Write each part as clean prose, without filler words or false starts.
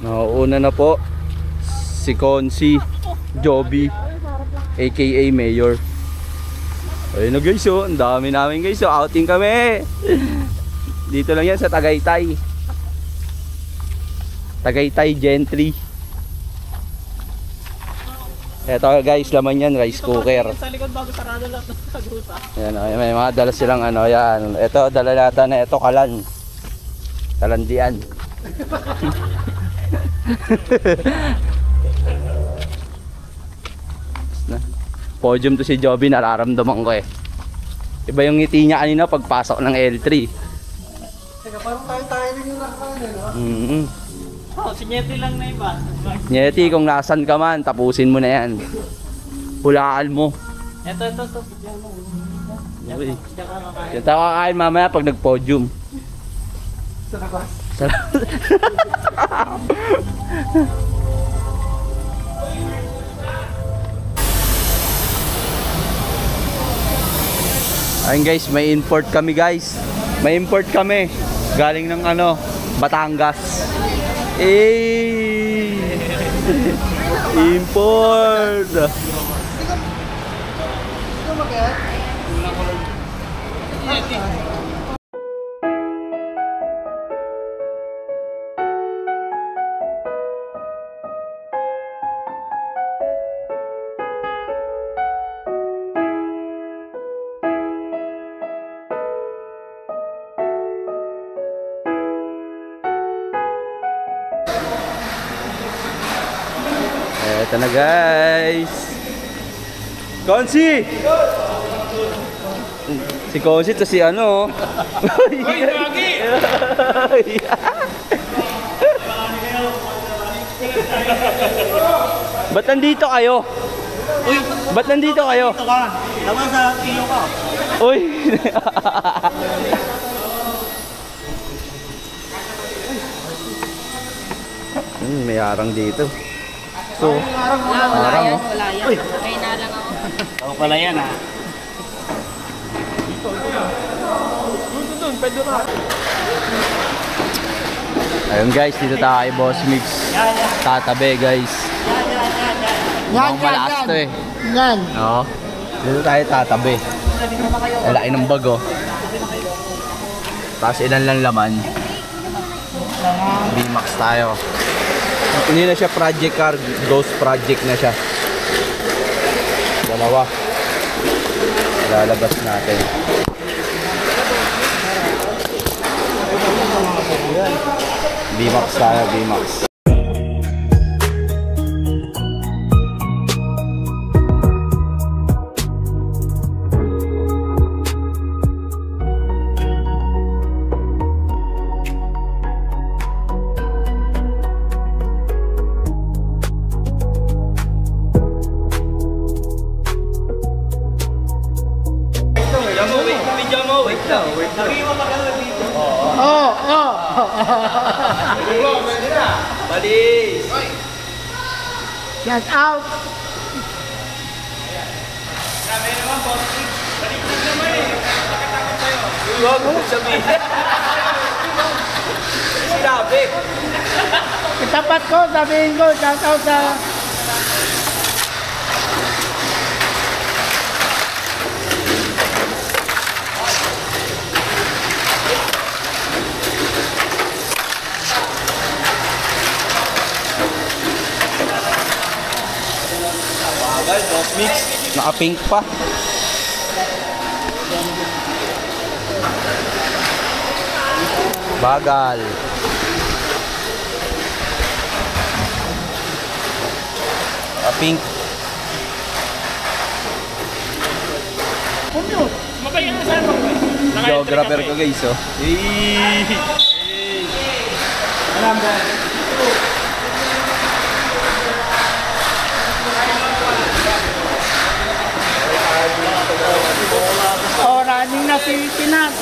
Nauuna na po si Consi Joby aka Mayor. Ayun na guys, oh, ang dami namin guys, oh, outing kami. Dito lang yan sa Tagaytay. Tagaytay Gentry. Eto guys, laman yan, rice cooker. Sa likod bago sarado lahat ng kaguta. Yan, may mga dala silang ano, yan. Ito, dala nata na ito, kalan. Kalandian. Podium to si Joby, nararamdaman ko eh. Iba yung ngiti niya kanina pagpasok ng L3. Teka, parang tayo rin yung nakakan, oh, si Nyeti lang na iba. Nyeti, kung nasan ka man, tapusin mo na yan. Hulaan mo. Ito. Yan tayo kakain mamaya pag nag-podium. Sa labas. Ayun guys, may import kami guys. May import kami. Galing ng ano, Batangas. Import. Ito na guys. Konsi! Si Konsi to si ano. Uy, lagi! Ba't nandito kayo? Uy, ba't nandito kayo? Dito ka. Tama sa iyo ka. Uy! May arang dito. So, wala yan. Kaya na lang ako. Ako pala yan ha. ayun guys, dito tayo Boss Mix. Tatabi guys. Mukhang malakas to eh. Yan. Oo. Dito tayo tatabi. Ang laki ng bag oh. Tapos ilan lang laman. B-Max tayo. Hindi na siya project car, ghost project na siya. Dalawa. Lalabas natin. B-Max tayo, B-Max. Balis! Get out! Sabi naman, boss. Baliktad naman eh. Nakatakot sa'yo. Huwag mo sabihin. Sinabi. Itapat ko, sabihin ko, shout out sa... Boss Mix, naka-pink pa. Bagal. Naka-pink. Geographer ko guys oh. Alam ba? Oh, running na si Pinat.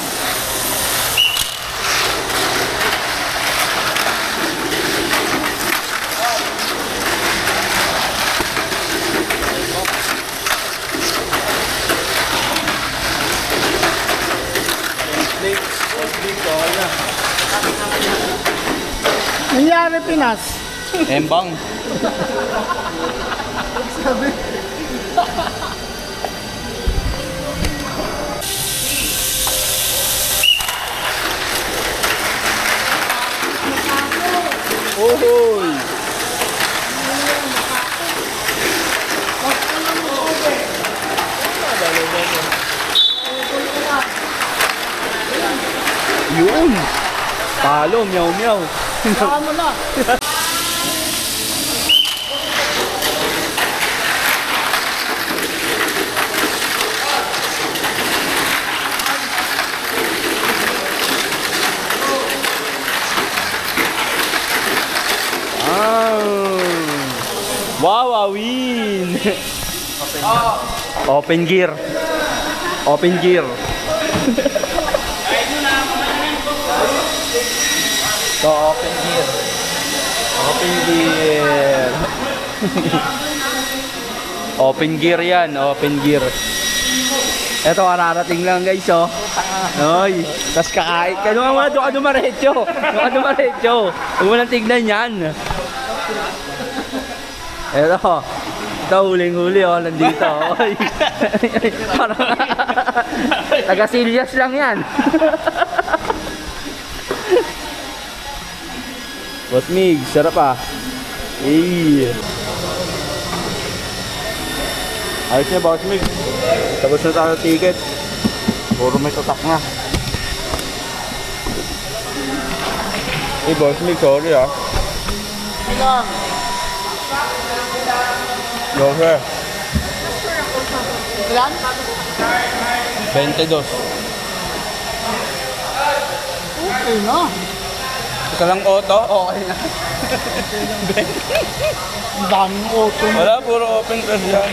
Nangyari Pinas. Embang. Sabi. Ohoy! Yun! Talo, meow meow. Saka mo na. Wow, win! Open gear. Open gear. So, open gear. Open gear. Open gear yan, open gear. Ito, kararating lang guys, oh. Oy, tas kakain. Kano nga muna, doon ka dumaretso. Doon ka dumaretso. Huwag mo nang tignan yan. Ito, ito huling-huli, oh, nandito. Oy. Parang, taga-Silias lang yan. Boss Mig, sarap ah. Eh. Ayos niya, Boss Mig. Tapos na tayo ticket. Puro may tatak na. Eh, Boss Mig, sorry ah. Ilang. Go sir. Ilan? 22. Okay na. Isa lang auto, okay na. Ang daming auto. Wala, puro open class yan.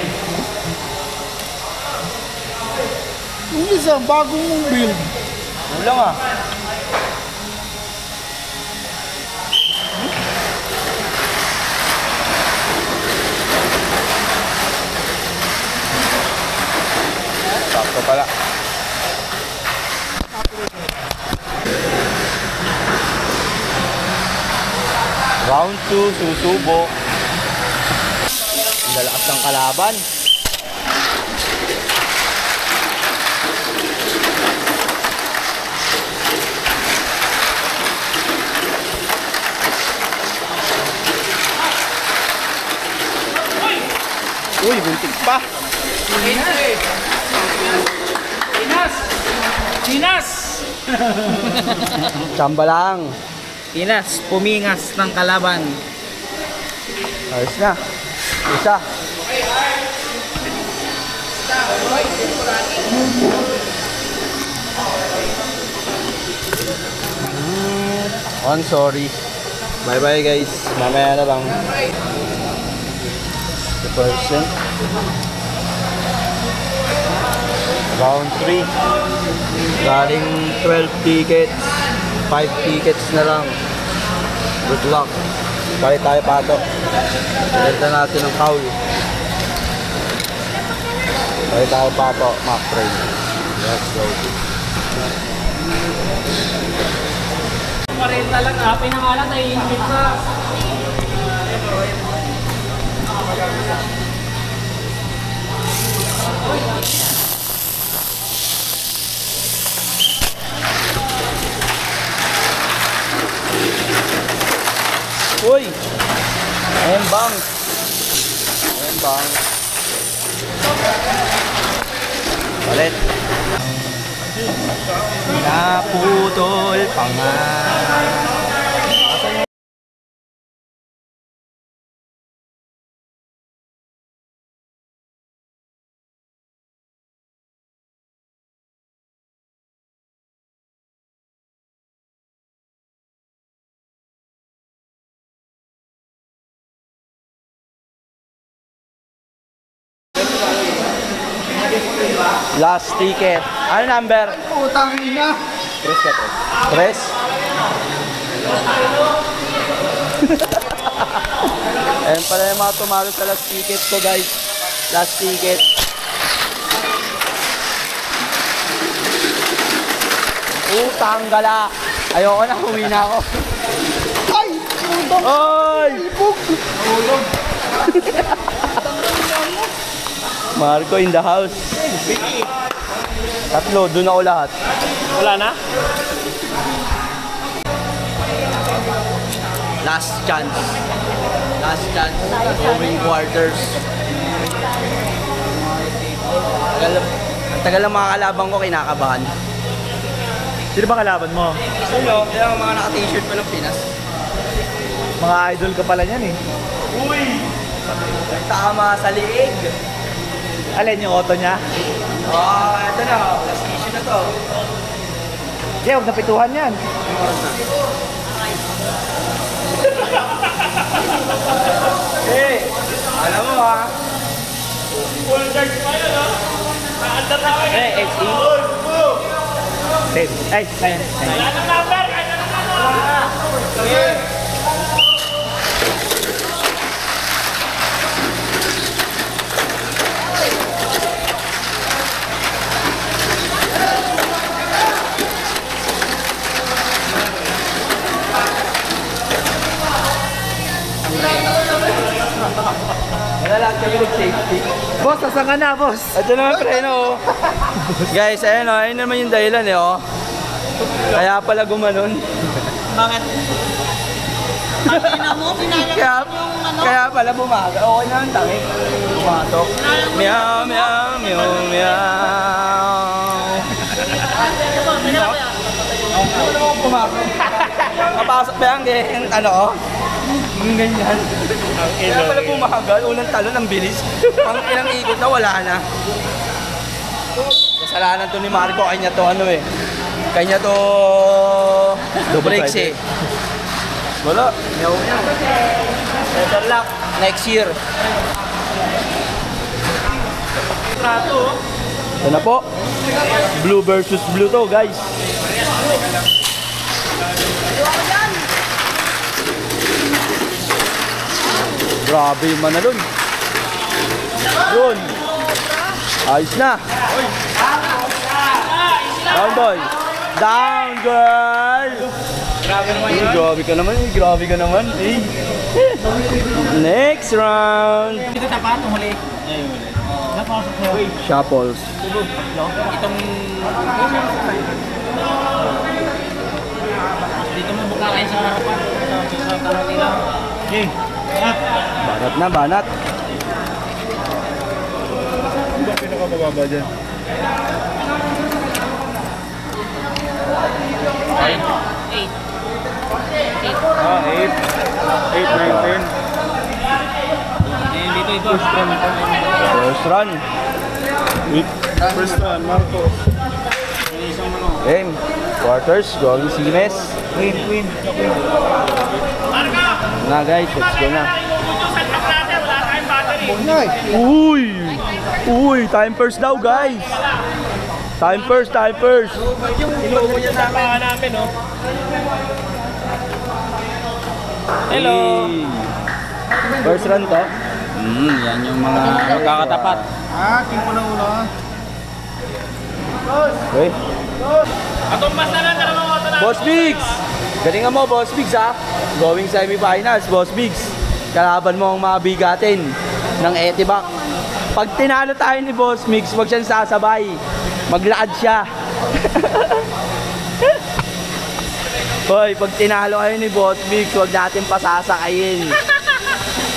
Yung isa, bagong mong build. Ulang ah. Sakto pala. Round 2, susubok. Ang lalakas ng kalaban. Uy, buntik pa. Pinas! Pinas! Samba lang. Pinas, pumingas ng kalaban. Ayos na. Isa. I'm sorry. Bye bye guys. Mamaya na lang. The person. Round 3. Galing 12 tickets. 5 tickets na lang. Good luck. Balik tayo pato. Benta natin ng kaul. Balik tayo pato. Mac train. Let's go. 40 lang ah, pinangalan na i-invite na. Uy! Embang! Embang! Palit! Naputol pa nga! Last ticket. Ano number? Utang ina. Tres ka, tres. Tres? Ayan pala yung mga tumalo sa last ticket ko guys. Last ticket. Utang gala. Ayoko na, huwi na ako. Ay! Ay! Marco in the house. Tatlo, doon ako lahat. Wala na? Last chance. Last chance. Going quarters. Ang tagal ng mga kalabang ko, kinakabahan. Sino ba kalaban mo? Sino? Yung mga naka-t-shirt pa ng Pinas. Mga idol ka pala niyan eh. Uy! Tama sa liig. Alin yung auto niya? Ito na. Last issue na to. Yeah, huwag napituhan yan. Hey! Alam mo ha? Full charge pa yun, no? Naandar na ako. XE. 10. Ay, 9. Wala na number! Kaya na number! Wala lang kami nag-safety. Boss, asan ka na, boss? Ito naman preno. Guys, ayun o. Ayun naman yung dahilan eh oh. Kaya pala gumanon. Bakit? Pagkina mo, pinayang yung ano. Kaya pala bumaga. Okay na ang tangi. Pumatok. Meow, meow, meow, meow. Ano naman pumatok? Kapasok ba yung ano oh? Yung ganyan. Kaya pala bumagal. Unang talon ang bilis. Pang ilang ikot na wala na. Kasalanan to ni Marco. Kanya to ano eh. Kanya to brakes eh. Wala. Meow meow. Better luck. Next year. Ito na po. Blue versus blue to guys. Grabe yung manalon. Yun. Ayos na. Down boy. Down girl. Grabe ka naman. Grabe ka naman. Next round. Dito tapat, huli. Napasok mo. Shuffles. Itong... Dito mo buka kayo sa harapan. Sa kanila. Okay. Banat na, banat. Ano ba pinakamababa dyan? 8. 8, 9, 10. Dito ito. First run. First one, Marco. Game. Quarters. Going Simes. Win. Na guys, let's go na. Bunay. Uy, time first daw guys. Time first. Inuubo niya sa mga namin, no? Hello. First run to. Yan yung mga magkakatapat. Team ko na una. Okay. Atong mas na lang na naman auto na. Boss Biggs! Galingan mo, Boss Biggs ha. Going semifinals, Boss Biggs. Kalaban mo ang mga bigatin ng Etibac. Pag tinalo tayo ni Boss Biggs, wag siyang sasabay. Maglaad siya. Hoy, pag tinalo kayo ni Boss Biggs, wag natin pasasakayin.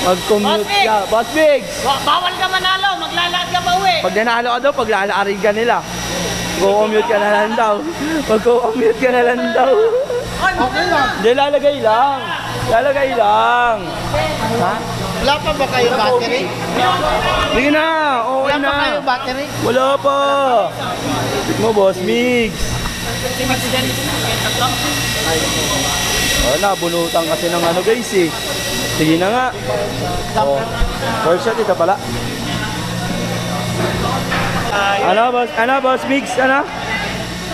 Mag-commute ka. Boss Biggs! Bawal ka manalo, maglalakad ka pa uwi. Pag nanalo ka daw, paglalaarin ka nila. Mag-commute ka na lang daw. Mag-commute ka na lang daw. Okay lang. Hindi, lalagay lang. Lalagay lang. Ha? Wala pa ba kayo battery? Sige na, okay na. battery? Wala pa. Tignan mo, Boss Migs. Na, bunutan kasi ng ano guys eh. Sige na nga. Oh. First shot, ito pala. Ano, Boss Migs? Ano?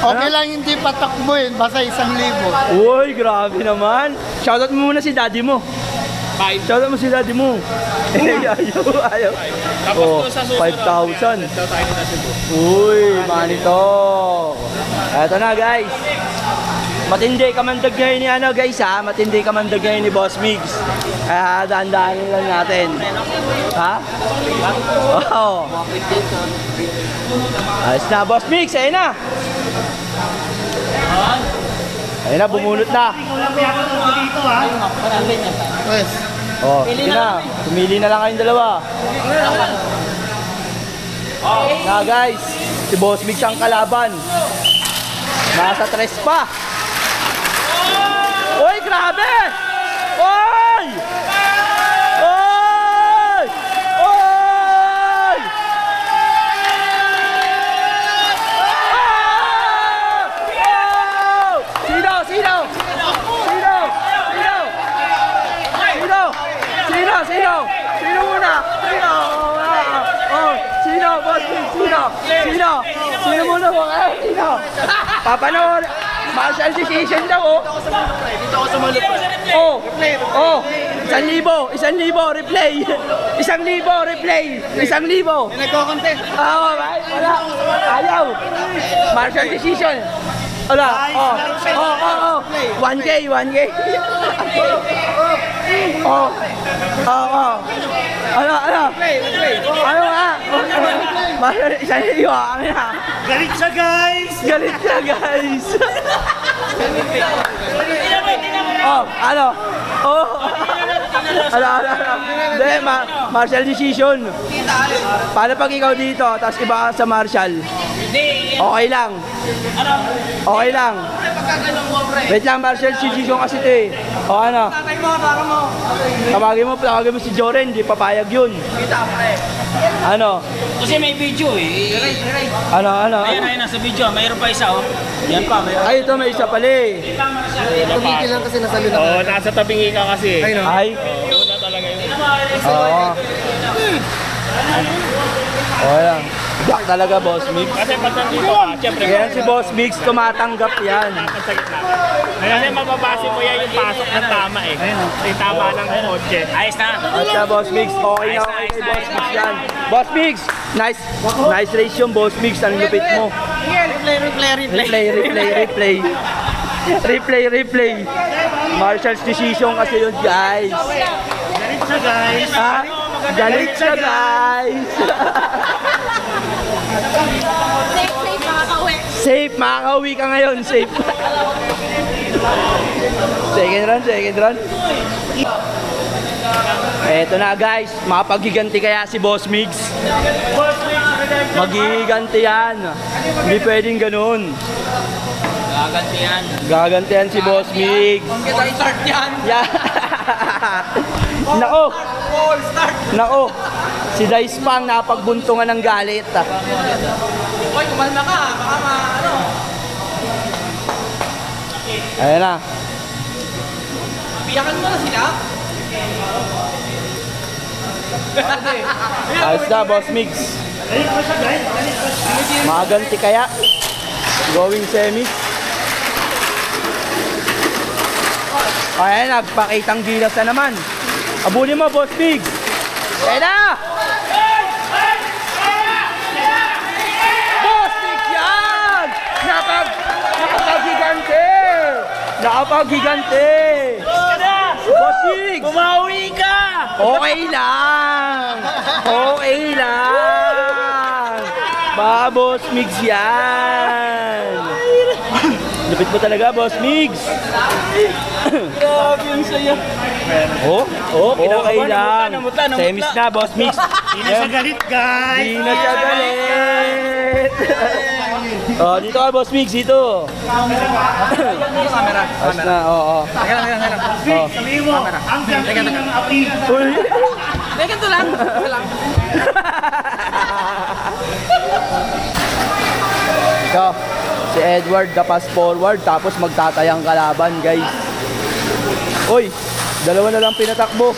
Okay lang hindi patakbuhin, basta 1,000. Uy, grabe naman. Shoutout mo muna si daddy mo. 5. Shoutout mo si daddy mo. Ayaw. Tapos sa susunod, 5,000. Uy, manito. Eto na guys. Matindi kamandag ngayon ni ano guys ha. Matindi kamandag ngayon ni Boss Migs. Kaya daan-daanin lang natin. Ha? Oo. Ayos na Boss Migs. Ayun na. Ayun na, bumunot na. Oh, sige na. Pumili na lang kayong dalawa. Na guys, si Boss Migs ang kalaban. Nasa 3 pa. Oy, grabe! Oy! Oy! Oy! Sino? Sino? Sino? Sino? Sino? Sino? Sino? Sino muna? Sino? Oh, sino? Boss Migs, sino? Sino? Sino muna mo? Sino? Papanood. Martial decision daw, oh. Dito ako sumalot. Oh, oh. 1,000, 1,000, replay. 1,000, replay. 1,000. Nagko-contest. Wala. Ayaw. Martial decision. Wala. Oh. Oh, oh, oh. 1K, 1K. Oh. Oh, oh. Ano, ano? Ano nga? Martial 1,000, amin na. Galit siya, guys! Galit siya, guys. Oh, ano? Oh. Ano, ano, ano? Hindi, martial decision. Paano pag ikaw dito, tapos iba sa martial? Okay lang. Okay lang. Wait lang, martial decision kasi ito eh. O ano? Tawagin mo si Joren, di papayag yun. Ano? Kasi may video eh. Ano, ano? Ayan, ayan, nasa video. Mayroon pa isa oh. Yan pa, mayroon. Ay, ito may isa pala eh. Tumigil lang kasi nasa luna. Oo, nasa tabing ka kasi. Ay, no? Ay. Una talaga yun. Oo. Okay lang. Black talaga, Boss Migs. Kasi pag nandito ka, syempre. Yan si Boss Migs, tumatanggap yan. Dapat sa gitna. Kasi mababase mo yan yung pasok ng tama eh. Yung tama ng kotse. Ayos na. At siya, Boss Migs, okay na okay kay Boss Migs yan. Boss Migs, nice race yung Boss Migs, ang lupit mo. Replay. Replay. Martial's decision kasi yun, guys. Galit siya, guys. Ha? Galit siya, guys. Safe, makakauwi. Safe, makakauwi ka ngayon, safe. Second run. Eto na guys, mapaghiganti kaya si Boss Migs. Maghihiganti yan. Hindi pwedeng ganun. Gagantihan si Boss Migs. Kita i-start yan. Yeah. Nako. Si Dice Pang napagbuntungan ng galit. Hoy, kumalma ka. Baka ano. Ayan na. Biyakan mo na sila. Ayos na, Boss Migs. Maganti kaya. Going semi. Ayan, nagpakitang gilas na naman. Abulin mo, Boss Migs. Ayan na! Boss Migs yan! Nakapag-gigante! Boss Migs! Bumawi ka! Okay lang! Ba, Boss Migs yan! Lupit mo talaga, Boss Migs! Grabe yung saya. Oh, okay lang. Namutla. Semis na, Boss Migs. Hindi na siya galit, guys. Hindi na siya galit. Oh, dito ka, Boss Migs, dito. Camera. Ayos na, oo. Teka lang. Oh. Sabihin mo, ang galing ng api. Uy. Teka, ito lang. So, si Edward dapas forward tapos magtatayang kalaban, guys. Uy, dalawa na lang pinatakbo.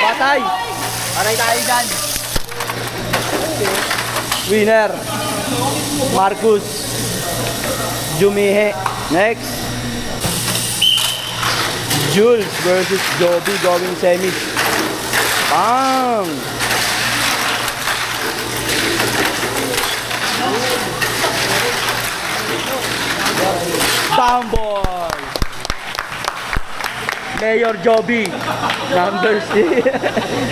Patay. Patay tayo dyan. Winner. Marcus Jumihe. Next. Jules versus Joby going semis. Bang! Rumble. Mayor Joby. Number 6.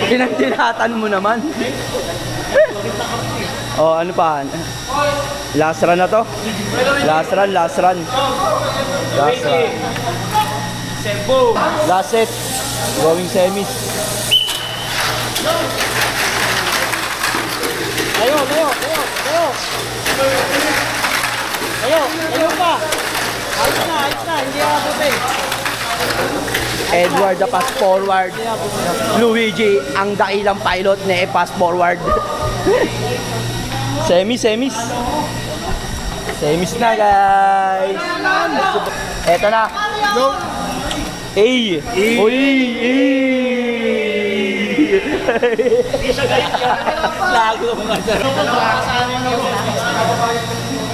Pinagtinatan mo naman. Oh, ano pa? Last run na to? Last run. Last run. Last set. Going semis. Tayo pa. Ayos na, hindi ako pa. Edward the pass forward. Luigi ang dakilang pilot na pass forward. Semis na guys. Eto na. Uy.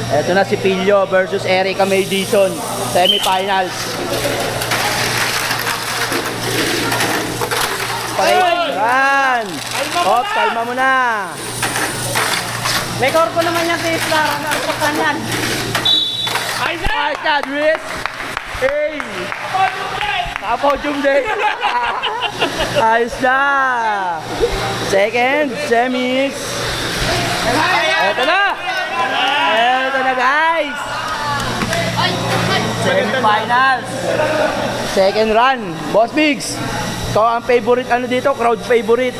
Eto na si Pilio versus Erica May Dizon. Semifinals. Run! Hop, kalma mo na. May korpo naman yan si Isla. Ang yan. Ayos na, Dries. Hey! Podium din. Ayos na. Second, semis. Eto na guys. Semifinals. Second run. Boss Biggs. Ikaw ang favorite dito, crowd favorite.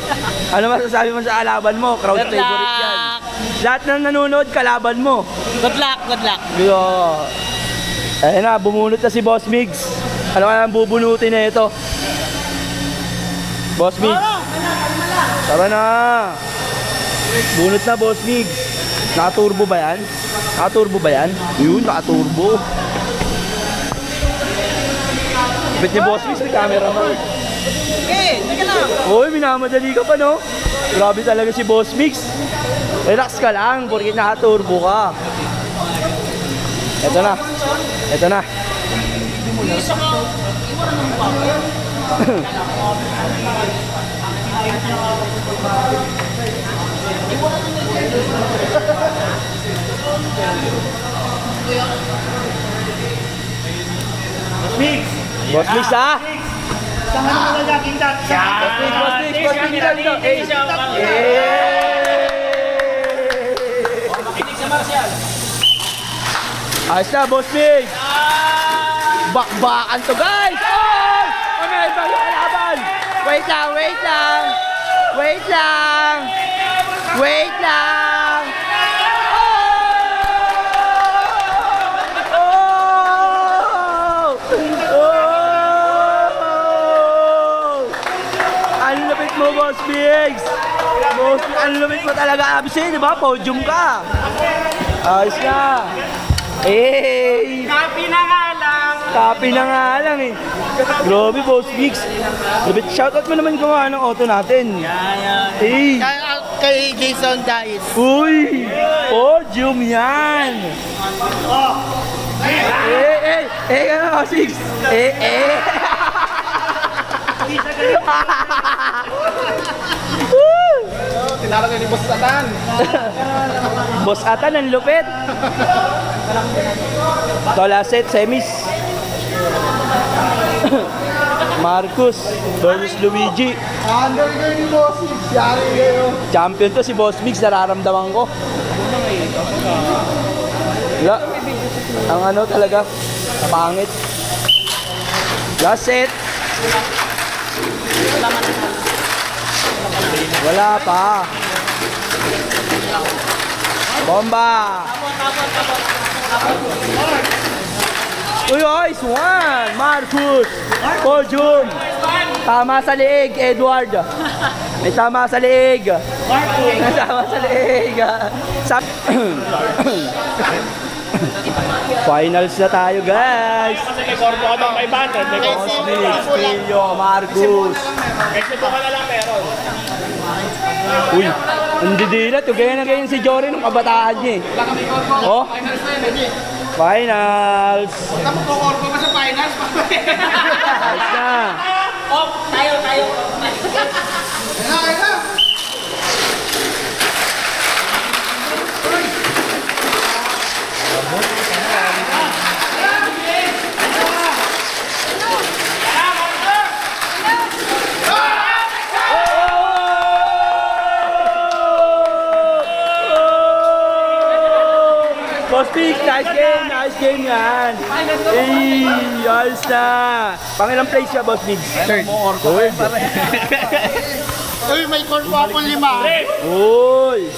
Ano masasabi mo sa kalaban mo? Crowd favorite yan. Lahat ng nanonood, kalaban mo. Good luck. Yo. Ayun na, bumunot na si Boss Migs. Ano kaya ang bubunutin na ito? Boss Migs. Tara na. Bunot na, Boss Migs. Naka-turbo ba yan? Yun, naka-turbo. Bit ni Boss Migs, may camera mo. Teka lang. Uy, minamadali ka pa, no? Grabe talaga si Boss Mix. Relax ka lang, porque naka-turbo ka. Ito na. Boss Mix, ha? Sama naman na natin dati. Ayos na, Boss Mix. Bakbakan to, guys. Oh! May bago kalaban. Wait lang. Mo, Boss Biggs! Ang lumit mo talaga, absent, di ba? Podium ka! Ayos na! Hey! Copy na nga lang eh. Grabe, Boss Biggs! Shoutout mo naman gawa ng auto natin. Hey! Kay Jason Dice. Uy! Podium yan! Ano, Six? Tinalaga ni Boss Atan. Boss Atan, ang lupit. Tola set, semis. Marcus versus Luigi. Under ni Boss. Yari kayo. Champion to si Boss Mix, nararamdaman ko. Wala. Ang talaga, pangit. Last set. Wala pa. Bomba. Uy, nice one. Marcus. Podium. Tama sa leeg, Edward. May tama sa leeg. May tama sa leeg. Finals na tayo, guys. Kasi may korpo ka bang 500? May korpo. Osmix, Pilio, Marcus. Kasi po ka na lang meron. Uy, hindi dilat. Ganyan na ganyan si Jory nung kabataan niya eh. Oh, finals. Korpo pa sa finals. Ayos na. Tayo. Boss Big, nice game yan. Ayos na. Pangilang place siya, Boss Big? Third. Uy, may corn po akong 5. Uy!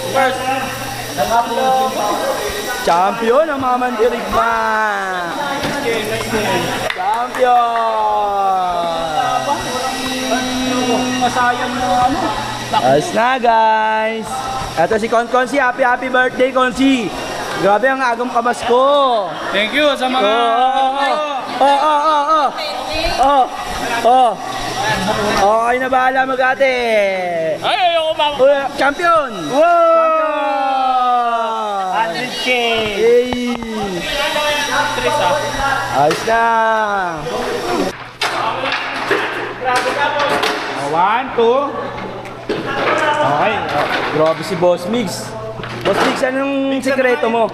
Champion ang mga mandirigma! Champion! Masayang na ano. Ayos na, guys! Ito si Consi, happy birthday, Consi! Grabe ang agam kabasko! Thank you sa mga... Okay na bahala mag-ate! Ay, ayoko mama. Champion! Wow! 100K. Hey! Tris ah. Ayos na! 1, 2. Okay. Grabe si Boss Migs. Boss Migs, anong sikreto mo?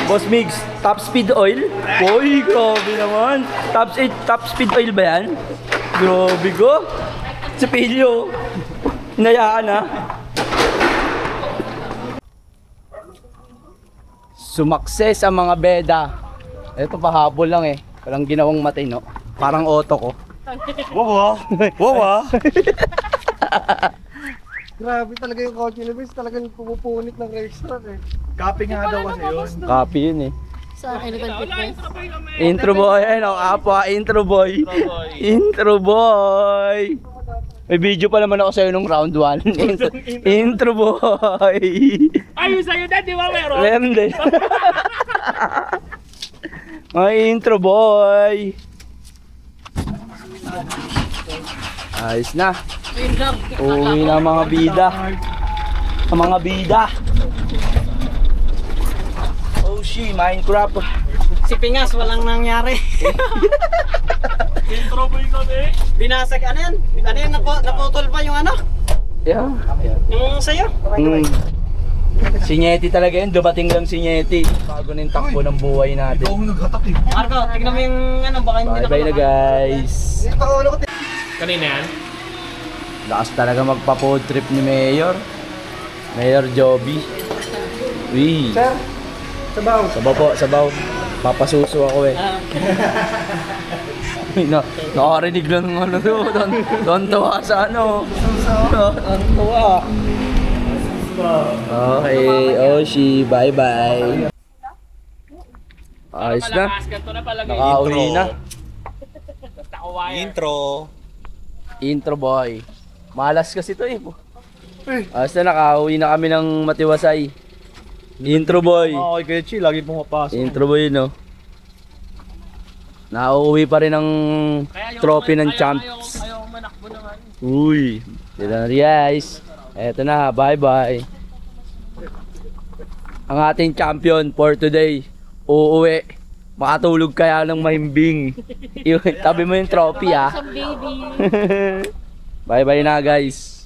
Boss Migs, top speed oil? Uy, grabe naman. Top speed oil ba yan? Grabe ko. Sa pilyo. Hinayaan ha. Sumakses ang mga beda. Ito pahabol lang eh. Parang ginawang matino. Parang auto ko. Wow. Grabe talaga yung kotse ni Vince, talagang pumupunit ng racetrack eh. Copy nga daw kasi yun. Copy yun eh. Sa Elephant Fitness. Intro boy, ayun ako, intro boy. Intro boy. May video pa naman ako sa'yo nung round 1. Intro boy. Ayun sa'yo dad, di ba meron? Meron din. May intro boy. Ayos na. Uwi na mga bida. Ang mga bida. Oh shi, Minecraft. Si Pingas, walang nangyari. Intro boy kami. Binasag, ano yan? Ano yan, naputol pa yung ano? Yeah. Yung sa'yo? Si Nyeti talaga yun, dumating lang si Nyeti. Bago na yung takbo ng buhay natin. Marco, tignan mo yung ano, baka hindi Bye bye na guys. Kanina yan? Lakas talaga magpa-food trip ni Mayor. Mayor Joby. Uy. Sir, sabaw. Sabaw po, sabaw. Papasuso ako eh. Nakarinig lang ng ano doon. Doon tuwa sa ano. Doon tuwa. Okay, Oshi, bye bye. Ayos na. Nakauwi na. Intro boy. Malas kasi to eh. Ayos na, nakauwi na kami ng Matiwasay. Intro boy. Okay, kaya Chi, lagi pumapasok. Intro boy no. Nauuwi pa rin ang trophy ng champs. Ayaw manakbo naman. Uy, sila na guys. Eto na, bye bye. Ang ating champion for today, uuwi. Makatulog kaya ng mahimbing. Tabi mo yung trophy ah. Baby. Bye bye na guys.